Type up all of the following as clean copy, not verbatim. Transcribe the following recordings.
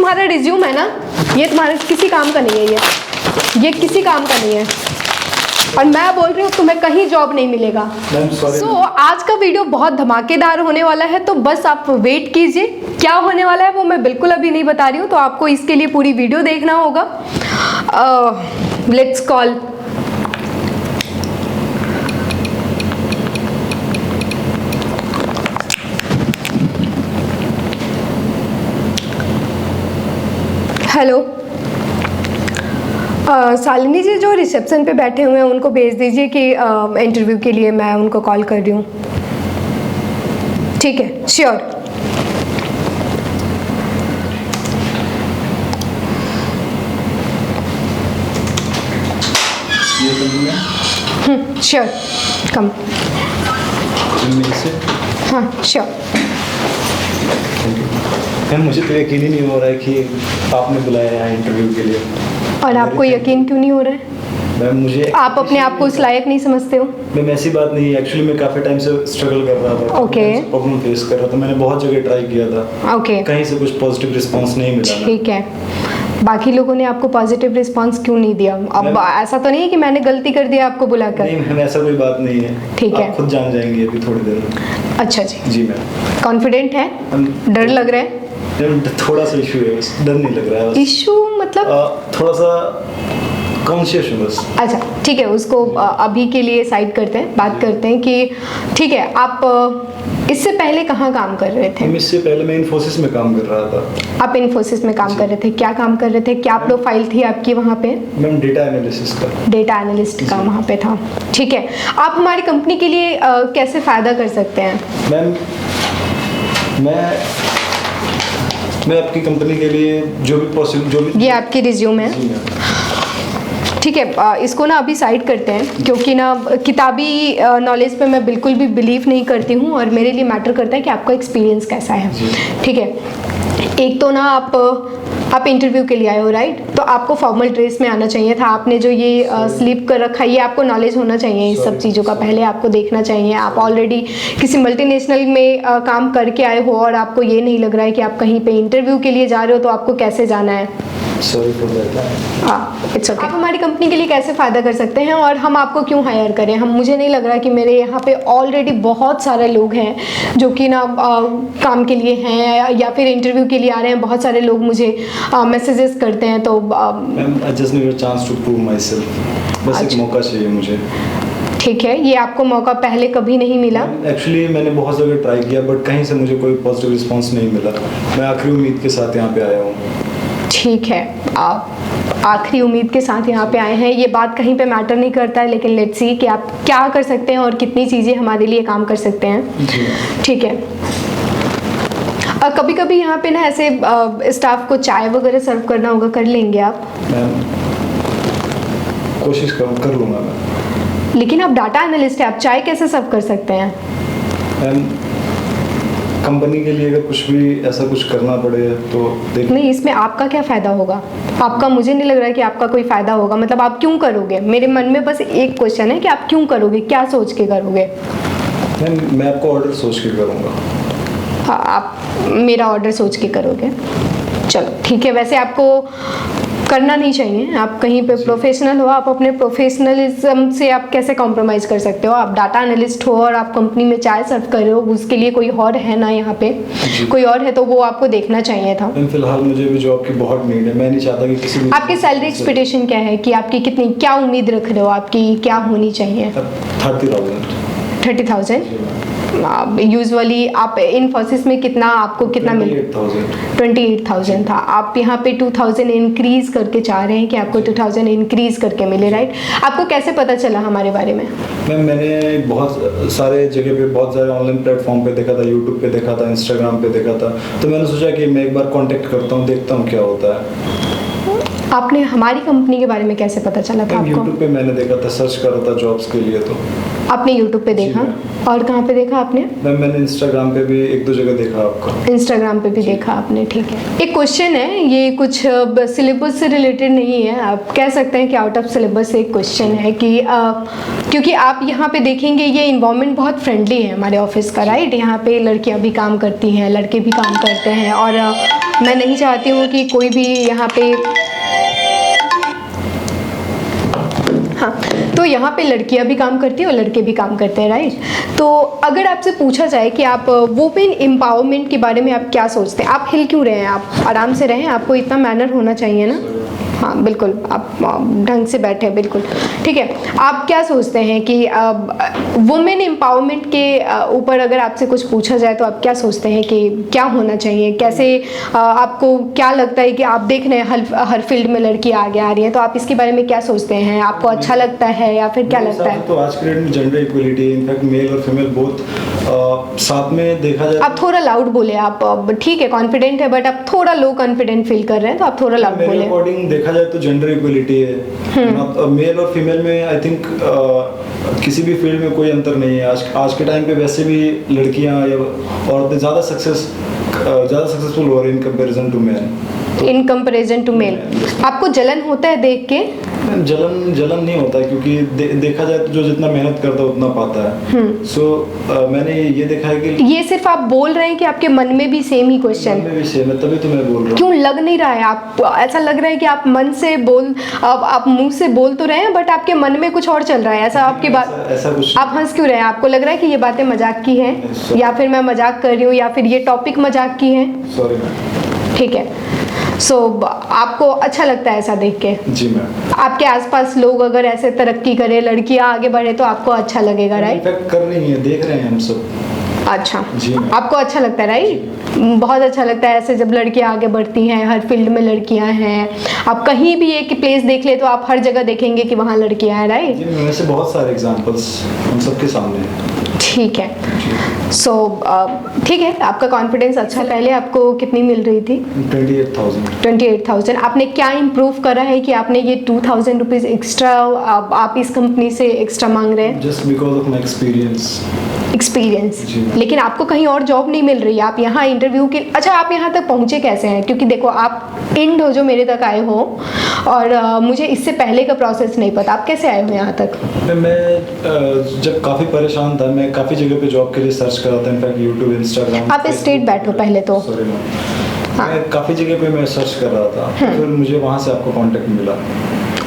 तुम्हारा रिज्यूम है ना, ये तुम्हारे किसी काम का नहीं है, ये किसी काम का नहीं है, और मैं बोल रही हूँ तुम्हें कहीं जॉब नहीं मिलेगा। सो आज का वीडियो बहुत धमाकेदार होने वाला है, तो बस आप वेट कीजिए। क्या होने वाला है वो मैं बिल्कुल अभी नहीं बता रही हूँ, तो आपको इसके लिए पूरी वीडियो देखना होगा। Let's call hello. Shalini ji जो रिसेप्शन पे बैठे हुए हैं उनको भेज दीजिए कि इंटरव्यू के लिए मैं उनको कॉल कर रही हूँ। ठीक है, श्योर। श्योर, कम। हाँ श्योर। मैम मुझे तो यकीन ही नहीं हो रहा है कि आपने बुलाया है इंटरव्यू के लिए। और आपको यकीन क्यों नहीं हो रहा है? मैम मुझे आप अपने आप को उस लायक नहीं समझते हो? मैम ऐसी बात नहीं है, एक्चुअली मैं काफ़ी टाइम से स्ट्रगल कर रहा था। ओके। प्रॉब्लम फेस कर रहा था, मैंने बहुत जगह ट्राई किया था। ओके। कहीं से कुछ पॉजिटिव रिस्पांस नहीं मिला। ठीक है, बाकी लोगों ने आपको पॉजिटिव रिस्पांस क्यों नहीं दिया? अब ऐसा तो नहीं है कि मैंने गलती कर दिया आपको बुलाकर? नहीं मैम, ऐसा कोई बात नहीं है। ठीक है, आप खुद जान जाएंगे अभी थोड़ी देर में। अच्छा जी। जी मैम। कॉन्फिडेंट है? डर लग रहा है? थोड़ा सा इशू है, बस डर नहीं लग रहा है। इशू मतलब थोड़ा सा कॉन्शियस हूँ बस। अच्छा ठीक है, उसको अभी के लिए साइड करते हैं, बात करते हैं कि ठीक है, आप इससे पहले कहाँ काम कर रहे थे? इससे पहले मैं इन्फोसिस में काम कर रहा था। आप इन्फोसिस में काम कर रहे थे, क्या काम कर रहे थे, क्या प्रोफाइल थी आपकी वहाँ पे? मैम डेटा एनालिसिस का। डेटा एनालिस्ट का वहाँ पे था, ठीक है। आप हमारी कंपनी के लिए कैसे फ़ायदा कर सकते हैं? मैम मैं आपकी कंपनी के लिए जो भी पॉसिबल, जो भी। ये आपकी रिज्यूम है, ठीक है। इसको ना अभी साइड करते हैं, क्योंकि ना किताबी नॉलेज पे मैं बिल्कुल भी बिलीव नहीं करती हूँ, और मेरे लिए मैटर करता है कि आपका एक्सपीरियंस कैसा है। ठीक है, एक तो ना आप इंटरव्यू के लिए आए हो, राइट? तो आपको फॉर्मल ड्रेस में आना चाहिए था। आपने जो ये स्लीप कर रखा है, ये आपको नॉलेज होना चाहिए इस सब चीज़ों का, पहले आपको देखना चाहिए। आप ऑलरेडी किसी मल्टीनेशनल में काम करके आए हो, और आपको ये नहीं लग रहा है कि आप कहीं पे इंटरव्यू के लिए जा रहे हो, तो आपको कैसे जाना है? Sorry for that. It's okay. आप हमारी कंपनी के लिए कैसे फ़ायदा कर सकते हैं, और हम आपको क्यों हायर करें? मुझे नहीं लग रहा कि मेरे यहाँ पे ऑलरेडी बहुत सारे लोग हैं जो कि ना काम के लिए हैं या फिर इंटरव्यू के लिए आ रहे हैं। बहुत सारे लोग मुझे मैसेजेस करते हैं, तो ma'am I just need a chance to prove myself. बस एक मौका चाहिए मुझे। ठीक है, ये आपको मौका पहले कभी नहीं मिला? एक्चुअली मैंने बहुत जगह ट्राई किया, बट कहीं से मुझे कोई पॉजिटिव रिस्पांस नहीं मिला। मैं आखिरी उम्मीद के साथ यहाँ पे आया हूँ। ठीक है, आप आखिरी उम्मीद के साथ यहाँ पे आए हैं, ये बात कहीं पे मैटर नहीं करता है, लेकिन लेट्स सी कि आप क्या कर सकते हैं और कितनी चीज़ें हमारे लिए काम कर सकते हैं। ठीक है, कभी कभी यहाँ पे ना ऐसे स्टाफ को चाय वगैरह सर्व करना होगा, कर लेंगे आप? मैम कोशिश कर लूँगा मैं। लेकिन आप डाटा एनालिस्ट हैं, आप चाय कैसे सर्व कर सकते हैं? मैम कंपनी के लिए अगर कुछ भी ऐसा कुछ करना पड़े तो देख। नहीं, इसमें आपका क्या फ़ायदा होगा? आपका, मुझे नहीं लग रहा है कि आपका कोई फ़ायदा होगा। मतलब आप क्यों करोगे? मेरे मन में बस एक क्वेश्चन है कि आप क्यों करोगे, क्या सोच के करोगे? मैम मैं आपको ऑर्डर सोच के करूँगा। हाँ, आप मेरा ऑर्डर सोच के करोगे, चलो ठीक है। वैसे आपको करना नहीं चाहिए, आप कहीं पे प्रोफेशनल हो, आप अपने प्रोफेशनलिज्म से आप कैसे कॉम्प्रोमाइज़ कर सकते हो? आप डाटा एनालिस्ट हो और आप कंपनी में चाय सर्व कर रहे हो, उसके लिए कोई और है ना यहाँ पे, कोई और है तो वो आपको देखना चाहिए था। फिलहाल मुझे भी जॉब की बहुत नीड है, मैं नहीं चाहता कि किसी भी। आपकी सैलरी एक्सपेक्टेशन क्या है, कि आपकी कितनी, क्या उम्मीद रख रहे हो, आपकी क्या होनी चाहिए? 30,000। यूजुअली आप इन्फोसिस में कितना, आपको कितना मिल? 28,000 था। आप यहाँ पे 2,000 इंक्रीज करके चाह रहे हैं कि आपको 2,000 इंक्रीज करके मिले, राइट? आपको कैसे पता चला हमारे बारे में? मैम मैंने बहुत सारे जगह पे, बहुत सारे ऑनलाइन प्लेटफॉर्म पे देखा था, यूट्यूब पे देखा था, इंस्टाग्राम पे देखा था, तो मैंने सोचा कि मैं एक बार कांटेक्ट करता हूँ, देखता हूँ क्या होता है। आपने हमारी कंपनी के बारे में कैसे पता चला था आपको? यूट्यूब पे मैंने देखा था, सर्च कर रहा था जॉब्स के लिए। तो आपने यूट्यूब पे देखा और कहाँ पे देखा आपने? मैम मैंने इंस्टाग्राम पे भी एक दो जगह देखा आपका। इंस्टाग्राम पे भी देखा आपने, ठीक है। एक क्वेश्चन है, ये कुछ सिलेबस से रिलेटेड नहीं है, आप कह सकते हैं कि आउट ऑफ सिलेबस एक क्वेश्चन है कि क्योंकि आप यहाँ पे देखेंगे ये इन्वायरमेंट बहुत फ्रेंडली है हमारे ऑफिस का, राइट? यहाँ पे लड़कियाँ भी काम करती हैं, लड़के भी काम करते हैं, और मैं नहीं चाहती हूँ कि कोई भी यहाँ पे, हाँ, तो यहाँ पे लड़कियाँ भी काम करती हैं और लड़के भी काम करते हैं, राइट? तो अगर आपसे पूछा जाए कि आप वुमेन एम्पावरमेंट के बारे में आप क्या सोचते हैं, आप हिल क्यों रहे हैं? आप आराम से रहें, आपको इतना मैनर होना चाहिए ना। हाँ बिल्कुल, आप ढंग से बैठे, बिल्कुल ठीक है। आप क्या सोचते हैं कि वुमेन एम्पावरमेंट के ऊपर अगर आपसे कुछ पूछा जाए तो आप क्या सोचते हैं कि क्या होना चाहिए, कैसे आपको क्या लगता है कि आप देख रहे हैं हर फील्ड में लड़की आगे आ रही है, तो आप इसके बारे में क्या सोचते हैं? आपको अच्छा लगता है या फिर क्या लगता है? तो आज के डेट में जेंडर इक्वलिटी, इनफैक्ट मेल और फीमेल बोथ साथ में देखा जाए। आप थोड़ा लाउड बोले, आप ठीक है कॉन्फिडेंट है बट आप थोड़ा लो कॉन्फिडेंट फील कर रहे हैं, तो आप थोड़ा लाउड बोले। मेरे अकॉर्डिंग देखा जाए तो जेंडर इक्वलिटी है, मेल और फीमेल में आई थिंक किसी भी फील्ड में कोई अंतर नहीं है। आज के टाइम पे वैसे भी लड़कियां या औरतें ज़्यादा सक्सेसफुल हो रही हैं in comparison to men. In comparison to male. आपको जलन होता है देख के? जलन नहीं होता है, क्योंकि देखा जाए तो जो जितना मेहनत करता है उतना पाता है। सो मैंने ये देखा है कि ये सिर्फ आप बोल रहे हैं कि आपके मन में भी सेम ही क्वेश्चन? मन में भी सेम है, तभी तो मैं बोल रहा हूँ। क्यों लग नहीं रहा है? आप ऐसा लग रहा है कि आप मन से बोल, आप मुंह से बोल तो रहे हैं बट आपके मन में कुछ और चल रहा है, ऐसा आपकी बात? ऐसा कुछ आप हंस क्यों रहे हैं? आपको लग रहा है कि ये बातें मजाक की हैं, या फिर मैं मजाक कर रही हूँ, या फिर ये टॉपिक मजाक की है? सॉरी, ठीक है। सो आपको अच्छा लगता है ऐसा देख के? जी मैम। आपके आसपास लोग अगर ऐसे तरक्की करे, लड़कियां आगे बढ़े, तो आपको अच्छा लगेगा, राइट? इनफैक्ट कर रही है, देख रहे हैं हम सब। अच्छा जी, आपको अच्छा लगता है, राइट? बहुत अच्छा लगता है ऐसे जब लड़कियां आगे बढ़ती हैं, हर फील्ड में लड़कियां हैं। आप कहीं भी एक प्लेस देख ले तो आप हर जगह देखेंगे कि वहाँ लड़कियां हैं, राइट? जी मैम, वैसे बहुत सारे एग्जांपल्स हम सबके सामने हैं। ठीक है। सो ठीक है, आपका कॉन्फिडेंस अच्छा है। पहले आपको कितनी मिल रही थी? 28,000। आपने क्या इम्प्रूव करा है कि आपने ये 2,000 रुपीज़ एक्स्ट्रा आप इस कंपनी से एक्स्ट्रा मांग रहे हैं? Just because of my experience. लेकिन आपको कहीं और जॉब नहीं मिल रही, आप यहाँ इंटरव्यू के, अच्छा आप यहाँ तक पहुँचे कैसे हैं? क्योंकि देखो आप इंड हो जो मेरे तक आए हो, और मुझे इससे पहले का प्रोसेस नहीं पता, आप कैसे आए हो यहाँ तक? मैं जब काफ़ी परेशान था, मैं काफ़ी जगह पे जॉब के लिए सर्च कर रहा था, इनफैक्ट यूट्यूब, इंस्टाग्राम। आप स्ट्रेट बैठो पहले तो। सॉरी मैम, मैं काफ़ी जगह पे मैं सर्च कर रहा था, फिर मुझे वहाँ से आपका कॉन्टेक्ट मिला।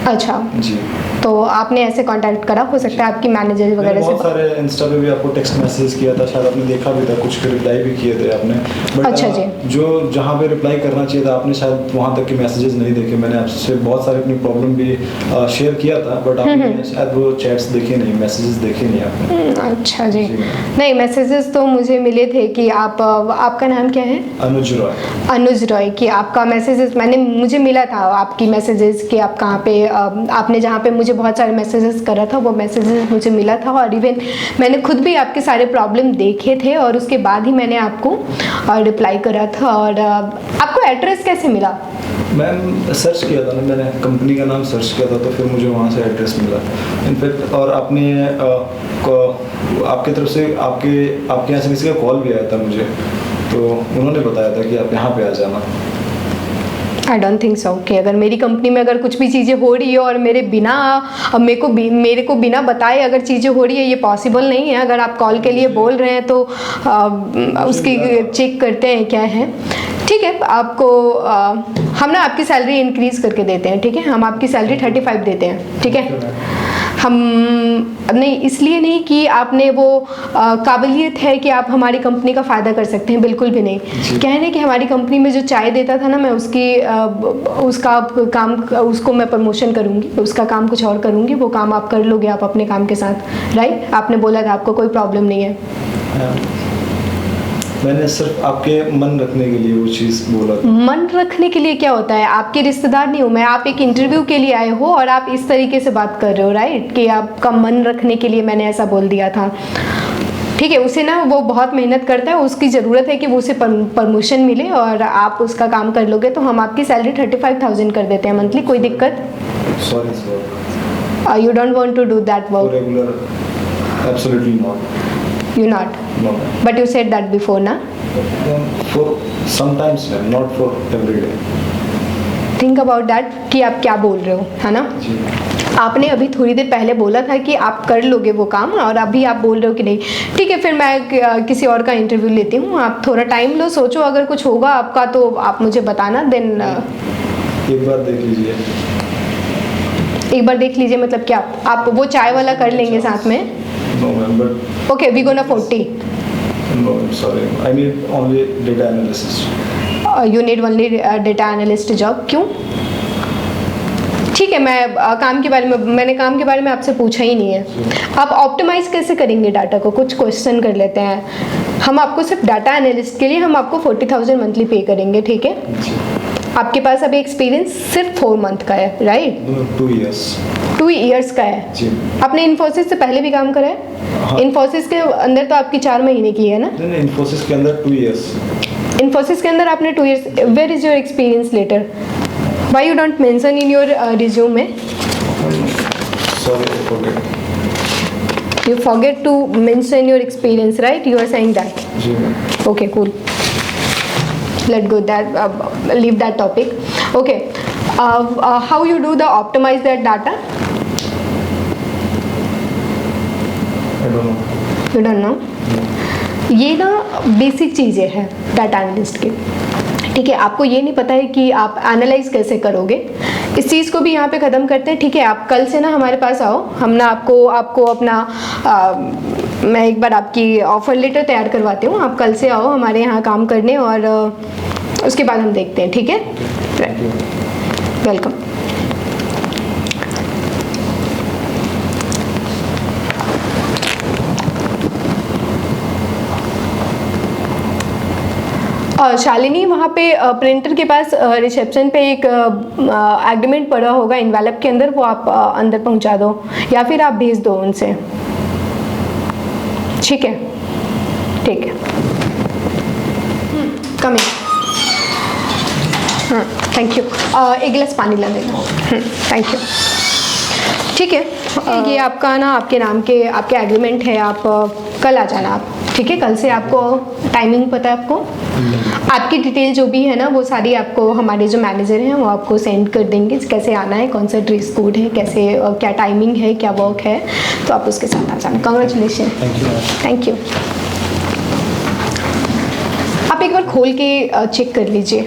अच्छा जी, तो आपने ऐसे कांटेक्ट करा, हो सकता है आपकी मैनेजर वगैरह से? बहुत सारे इंस्टा पे भी आपको टेक्स्ट मैसेज किया था, शायद आपने देखा भी था, कुछ के रिप्लाई भी किए थे आपने, बट अच्छा जी। जो जहाँ पे रिप्लाई करना चाहिए था आपने शायद वहाँ तक के मैसेजेस नहीं देखे। मैंने आपसे बहुत सारे अपनी प्रॉब्लम भी शेयर किया था, बट आपने शायद वो चैट्स देखे नहीं, मैसेजेस देखे नहीं आपने। अच्छा जी। नहीं, मैसेजेस तो मुझे मिले थे कि आपका नाम क्या है? अनुज रॉय। कि आपका मैसेजेस मुझे मिला था, आपकी मैसेजेस कि आप कहाँ पे, आपने जहाँ पे मुझे बहुत सारे मैसेजेस करा था वो मैसेजेस मुझे मिला था, और इवन मैंने खुद भी आपके सारे प्रॉब्लम देखे थे और उसके बाद ही मैंने आपको रिप्लाई करा था। और आपको एड्रेस कैसे मिला? मैम सर्च किया था ना मैंने, कंपनी का नाम सर्च किया था, तो फिर मुझे वहाँ से एड्रेस मिला इनफैक्ट। और आपने आपकी तरफ से आपके यहाँ से किसी का कॉल भी आया था मुझे, तो उन्होंने बताया था कि आप यहाँ पे आ जाना। आई डोंट थिंक सो कि अगर मेरी कंपनी में अगर कुछ भी चीज़ें हो रही है और मेरे को बिना बताए अगर चीज़ें हो रही है, ये पॉसिबल नहीं है। अगर आप कॉल के लिए बोल रहे हैं तो उसकी चेक करते हैं क्या है। ठीक है, आपको हम ना आपकी सैलरी इंक्रीज़ करके देते हैं, ठीक है? हम आपकी सैलरी 35 देते हैं, ठीक है? हम नहीं, इसलिए नहीं कि आपने वो काबिलियत है कि आप हमारी कंपनी का फ़ायदा कर सकते हैं, बिल्कुल भी नहीं। कहने कि हमारी कंपनी में जो चाय देता था ना, मैं उसका काम, उसको मैं प्रमोशन करूँगी, उसका काम कुछ और करूँगी, वो काम आप कर लोगे आप अपने काम के साथ, राइट? आपने बोला था आपको कोई प्रॉब्लम नहीं है। मैंने सिर्फ आपके मन रखने के लिए वो चीज़ बोला था। मन रखने के लिए क्या होता है? आपके रिश्तेदार नहीं हूँ मैं, आप एक इंटरव्यू के लिए आए हो और आप इस तरीके से बात कर रहे हो, राइट? कि आपका मन रखने के लिए मैंने ऐसा बोल दिया था, ठीक है? उसे ना वो बहुत मेहनत करता है, उसकी ज़रूरत है कि वो उसे प्रमोशन मिले और आप उसका काम कर लोगे, तो हम आपकी सैलरी 35,000 कर देते हैं मंथली। कोई दिक्कत? Sorry, you don't want to do that work? Absolutely not. You not, No. But you said that before ना. For sometimes, ma'am, not for every day. Think about that कि आप क्या बोल रहे हो, है ना. जी. आपने अभी थोड़ी देर पहले बोला था कि आप कर लोगे वो काम, और अभी आप बोल रहे हो कि नहीं. ठीक है, फिर मैं किसी और का इंटरव्यू लेती हूँ. आप थोड़ा टाइम लो, सोचो, अगर कुछ होगा आपका तो आप मुझे बताना. देन एक बार देख लीजिए. एक बार देख लीजिए मतलब क्या, आप वो चाय वाला कर लेंगे साथ में. No, ma'am, but okay, we gonna 40. no, I'm sorry. I need only data analysis. You need only data analyst job. क्यों? ठीक है, मैं काम के बारे में, मैंने काम के बारे में आपसे पूछा ही नहीं है. आप ऑप्टिमाइज कैसे करेंगे डाटा को? कुछ क्वेश्चन कर लेते हैं. हम आपको सिर्फ डाटा एनालिस्ट के लिए हम आपको 40,000 मंथली पे करेंगे, ठीक है. जी. आपके पास अभी एक्सपीरियंस सिर्फ 4 मंथ का है, राइट? 2 years. 2 ईयर्स का है. जी. आपने इन्फोसिस से पहले भी काम करा है? हाँ. इन्फोसिस के अंदर तो आपकी 4 महीने की है ना. नहीं, इन्फोसिस के अंदर 2 years. इन्फोसिस के अंदर आपने 2 years. Where is your experience letter? Why you don't mention in your resume? Sorry, I forget. You forget to mention your experience, right? You are saying that. जी ma'am. Okay, cool. Let go that. Leave that topic. Okay. How you do the optimize that data? I don't know. You don't know? ये ना basic चीज़ें हैं data analyst की. ठीक है, आपको ये नहीं पता है कि आप एनालाइज कैसे करोगे. इस चीज़ को भी यहाँ पे ख़त्म करते हैं. ठीक है, आप कल से ना हमारे पास आओ. हम ना आपको अपना मैं एक बार आपकी ऑफर लेटर तैयार करवाती हूँ. आप कल से आओ हमारे यहाँ काम करने, और उसके बाद हम देखते हैं. ठीक है, वेलकम. शालिनी, वहाँ पे प्रिंटर के पास रिसेप्शन पे एक एग्रीमेंट पड़ा होगा इन्वेलप के अंदर, वो आप अंदर पहुँचा दो या फिर आप भेज दो उनसे. ठीक है, ठीक है. कमिंग. Thank you. एक गिलास पानी ला देना. Thank you. ठीक है, ये आपका ना आपके नाम के आपके एग्रीमेंट है. आप कल आ जाना आप. ठीक है, कल से आपको टाइमिंग पता है आपको. आपकी डिटेल जो भी है ना वो सारी आपको हमारे जो मैनेजर हैं वो आपको सेंड कर देंगे. कैसे आना है, कौन सा ड्रेस कोड है, कैसे क्या टाइमिंग है, क्या वर्क है, तो आप उसके साथ आ जाना. कंग्रेचुलेशन. Thank you. आप एक बार खोल के चेक कर लीजिए.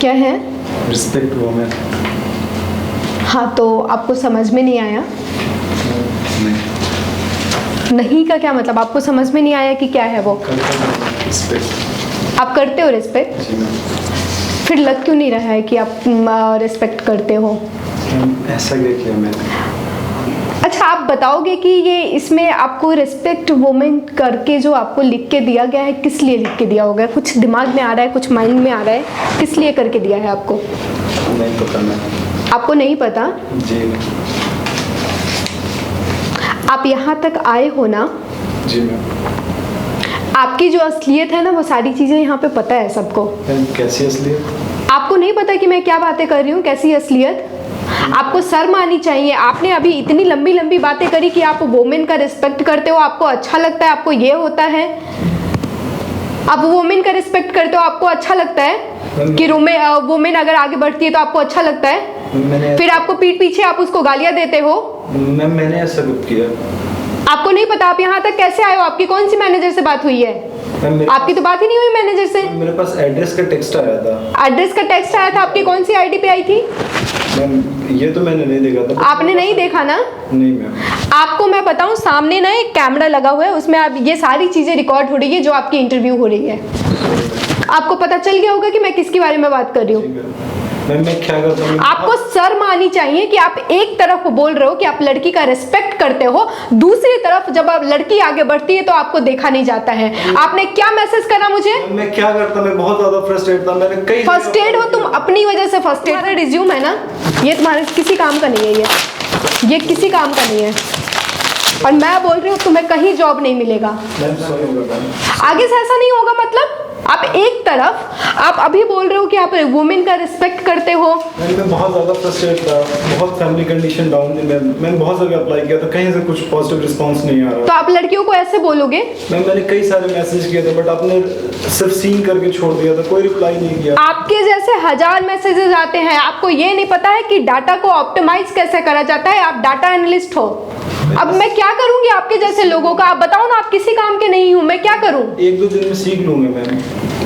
क्या है? Respect women. हाँ, तो आपको समझ में नहीं आया? नहीं का क्या मतलब? आपको समझ में नहीं आया कि क्या है वो? रिस्पेक्ट. आप करते हो रिस्पेक्ट? जी मैम. फिर लग क्यों नहीं रहा है कि आप रिस्पेक्ट करते हो? ऐसा क्या किया मैंने? अच्छा, आप बताओगे कि ये इसमें आपको रिस्पेक्ट वुमेन करके जो आपको लिख के दिया गया है, किस लिए लिख के दिया होगा? कुछ दिमाग में आ रहा है, कुछ माइंड में आ रहा है, किस लिए करके दिया है आपको? नहीं पता मैम. आपको नहीं पता? जी. आप यहाँ तक आए हो ना? जी मैम. आपकी जो असलियत है ना वो सारी चीज़ें यहाँ पे पता है सबको. कैसी असलियत? आपको नहीं पता कि मैं क्या बातें कर रही हूँ? कैसी असलियत? आपको शर्म आनी चाहिए. आपने अभी इतनी लंबी लंबी बातें करी कि आप वोमेन का रिस्पेक्ट करते हो, आपको अच्छा लगता है, आपको ये होता है. आप वोमेन का रिस्पेक्ट करते हो, आपको अच्छा लगता है कि वोमेन अगर आगे बढ़ती है तो आपको अच्छा लगता है. फिर आपको पीठ पीछे आप उसको गालियां देते हो. मैम मैंने ऐसा कब किया? आपको नहीं पता? आप यहाँ तक कैसे आए हो? आपकी कौन सी मैनेजर से बात हुई है? आपकी तो बात ही नहीं हुई मैनेजर से. मेरे पास एड्रेस का टेक्स्ट आया था. एड्रेस का टेक्स्ट आया था? आपकी कौन सी आईडी पे आई थी? मैम ये तो मैंने नहीं देखा था. आपने नहीं देखा ना? नहीं मैम. आपको मैं बताऊं, सामने ना एक कैमरा लगा हुआ है, उसमें आप ये सारी चीजें रिकॉर्ड हो रही है जो आपकी इंटरव्यू हो रही है. आपको पता चल गया होगा कि मैं किसके बारे में बात कर रही हूँ. मैम मैं क्या करता हूँ? आपको शर्म आनी चाहिए कि आप एक तरफ बोल रहे हो कि आप लड़की का रिस्पेक्ट करते हो, दूसरी तरफ जब आप लड़की आगे बढ़ती है तो आपको देखा नहीं जाता है. आपने क्या मैसेज करा मुझे? मैं क्या करता, मैं बहुत ज्यादा फ्रस्ट्रेट था. मैंने कई फर्स्ट एड हो तुम, अपनी वजह से फर्स्ट एड. तुम्हारा रिज्यूम है ना, ये तुम्हारे किसी काम का नहीं है. ये किसी काम का नहीं है. और मैं बोल रही हूँ तुम्हें कहीं जॉब नहीं मिलेगा. Ma'am sorry. आगे से ऐसा नहीं होगा मतलब? आप एक तरफ आप अभी बोल रहे हो कि आप वुमेन का रिस्पेक्ट करते हो। मैं बहुत ज़्यादा फ्रस्ट्रेट था, बहुत फैमिली कंडीशन डाउन थी, मैंने बहुत जगह अप्लाई किया था, कहीं से कुछ पॉजिटिव रिस्पांस नहीं आ रहा। तो आप लड़कियों को ऐसे बोलोगे? मैंने कई सारे मैसेज किए थे, बट आपने सिर्फ सीन करके छोड़ दिया था, कोई रिप्लाई नहीं किया। आपके जैसे 1000 मैसेजेस आते हैं, आपको ये नहीं पता है कि डाटा को ऑप्टिमाइज कैसे करा जाता है। आप डाटा एनालिस्ट हो। अब मैं क्या करूंगी आपके जैसे लोगों का? आप बताओ ना, आप किसी काम के नहीं हूं, मैं क्या करूं? 1-2 दिन में सीख लूंगा मैम।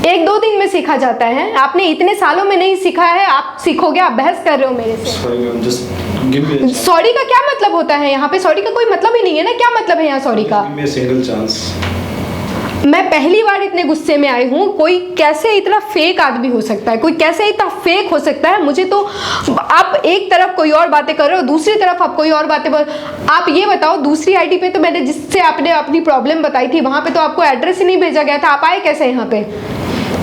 1-2 दिन में सीखा जाता है? आपने इतने सालों में नहीं सीखा है, आप सीखोगे? आप बहस कर रहे हो मेरे से। Sorry ma'am, just give me a chance. Sorry का क्या मतलब होता है यहाँ पे? सॉरी का कोई मतलब ही नहीं है ना। क्या मतलब है यहाँ सॉरी का? Give me a single chance. मैं पहली बार इतने गुस्से में आई हूँ। कोई कैसे इतना फेक आदमी हो सकता है? कोई कैसे इतना फेक हो सकता है? मुझे तो आप एक तरफ कोई और बातें कर रहे हो, दूसरी तरफ आप कोई और बातें आप ये बताओ, दूसरी आईडी पे तो मैंने जिससे आपने अपनी प्रॉब्लम बताई थी, वहां पे तो आपको एड्रेस ही नहीं भेजा गया था। आप आए कैसे यहाँ पे?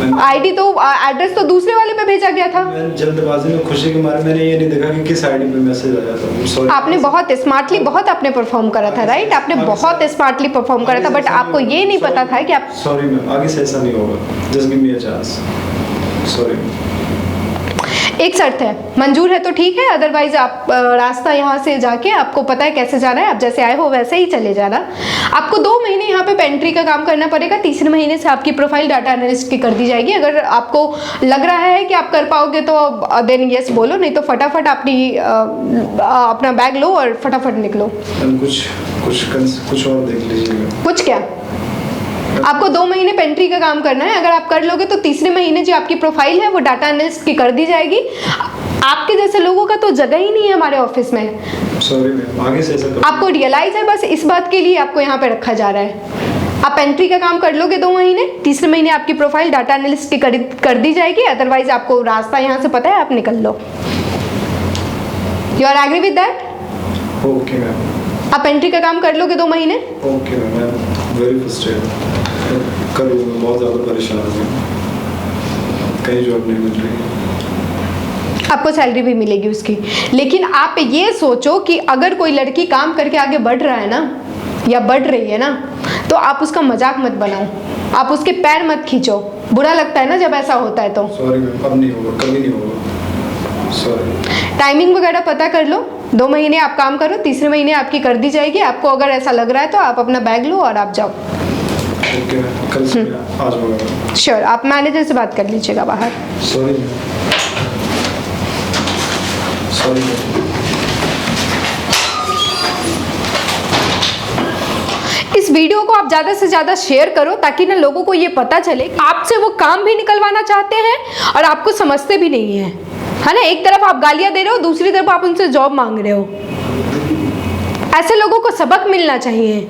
आईडी तो एड्रेस तो दूसरे वाले पे भेजा गया था। मैं जल्दबाजी में खुशी के मारे मैंने ये नहीं देखा कि किस आईडी पे मैसेज आया था। सॉरी। आपने बहुत स्मार्टली बहुत आपने परफॉर्म करा था, राइट? आपने बहुत स्मार्टली परफॉर्म करा था, बट आपको ये नहीं पता था कि आप। सॉरी मैम, आगे से ऐसा नहीं होगा। Just give me a chance. Sorry. एक शर्त है, मंजूर है तो ठीक है, अदरवाइज आप रास्ता यहाँ से जाके, आपको पता है कैसे जाना है, आप जैसे आए हो वैसे ही चले जाना। आपको 2 महीने यहाँ पे पेंट्री का काम करना पड़ेगा। तीसरे महीने से आपकी प्रोफाइल डाटा एनालिस्ट की कर दी जाएगी। अगर आपको लग रहा है कि आप कर पाओगे तो देन यस बोलो, नहीं तो फटाफट अपना बैग लो और फटाफट निकलो। कुछ और देख लीजिएगा। कुछ क्या? आपको 2 महीने पेंट्री का काम करना है। अगर आप कर लोगे तो तीसरे महीने जो आपकी प्रोफाइल है वो डाटा एनालिस्ट की कर दी जाएगी। आपके जैसे लोगों का तो जगह ही नहीं है हमारे ऑफिस में। सॉरी मैम, आगे से ऐसा आपको रियलाइज है? बस इस बात के लिए आपको यहाँ पे रखा जा रहा है। आप पेंट्री का काम कर लोगे 2 महीने, तीसरे महीने आपकी प्रोफाइल डाटा एनालिस्ट की कर दी जाएगी। अदरवाइज आपको रास्ता यहाँ से पता है, आप निकल लो। You are agree with that? Okay ma'am. आप पेंट्री का काम कर लोगे 2 महीने? Okay ma'am, very frustrated. कर लूँगा, बहुत ज़्यादा परेशान हूँ, कहीं जॉब नहीं मिल रही। आपको सैलरी भी मिलेगी उसकी, लेकिन आप ये सोचो कि अगर कोई लड़की काम करके आगे बढ़ रहा है ना, या बढ़ रही है ना, तो आप उसका मजाक मत बनाओ, आप उसके पैर मत खींचो। बुरा लगता है ना जब ऐसा होता है तो। सॉरी मैम, अब नहीं होगा, कभी नहीं होगा। सॉरी। टाइमिंग वगैरह पता कर लो। 2 महीने आप काम करो, तीसरे महीने आपकी कर दी जाएगी। आपको अगर ऐसा लग रहा है तो आप अपना बैग लो और आप जाओ। ओके मैम, कल से आ जाऊँगा। श्योर। आप मैनेजर से बात कर लीजिएगा बाहर। Sorry ma'am. Sorry ma'am. इस वीडियो को आप ज़्यादा से ज़्यादा शेयर करो ताकि ना लोगों को ये पता चले कि आपसे वो काम भी निकलवाना चाहते हैं और आपको समझते भी नहीं है, है ना? एक तरफ आप गालियाँ दे रहे हो, दूसरी तरफ आप उनसे जॉब मांग रहे हो। ऐसे लोगों को सबक मिलना चाहिए।